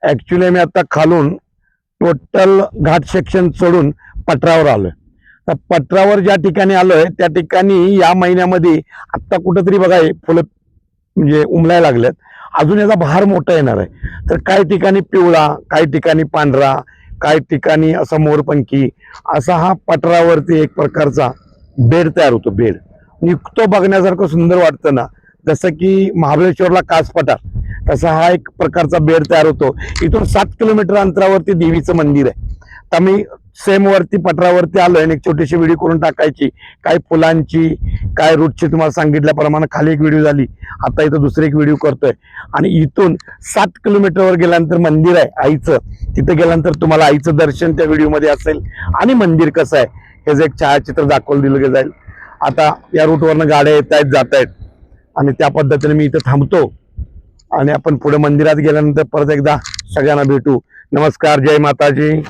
Actually मी आता खालून total घाट section सोडून पटरावर आलोय. तर पटरावर ज्या ठिकाणी आलोय त्या ठिकाणी या महिन्यामध्ये आता कुठंतरी बघा हे फुलं म्हणजे उमलायला लागल्यात. अजून याचा भार मोठा येणार आहे. तर काही ठिकाणी पिवळा, काही ठिकाणी पांढरा, काही ठिकाणी असा मोरपंखी, असा हा पटरावरती एक प्रकारचा बेड तयार होतो. बेड निघतो बघण्यासारखं सुंदर वाटतं ना, जसं की महाबळेश्वरला कास पठार, तसा हा एक प्रकारचा बेड तयार होतो. इथून 7 किलोमीटर अंतरावरती देवीचं मंदिर आहे. तर मी सेम वरती पटरावरती आलोय आणि एक छोटीशी व्हिडिओ करून टाकायची, काय फुलांची काय रूटची तुम्हाला सांगितल्याप्रमाणे खाली एक व्हिडिओ झाली, आता इथं दुसरी एक व्हिडिओ करतोय. आणि इथून 7 किलोमीटरवर गेल्यानंतर मंदिर आहे आईचं. तिथे गेल्यानंतर तुम्हाला आईचं दर्शन त्या व्हिडिओमध्ये असेल आणि मंदिर कसं आहे हे एक छायाचित्र दाखवून दिलं जाईल. आता या रूटवरनं गाड्या येत आहेत जात आहेत आणि त्या पद्धतीने मी इथं थांबतो आणि आपण पुढे मंदिरात गेल्यानंतर परत एकदा सगळ्यांना भेटू. नमस्कार, जय माताजी.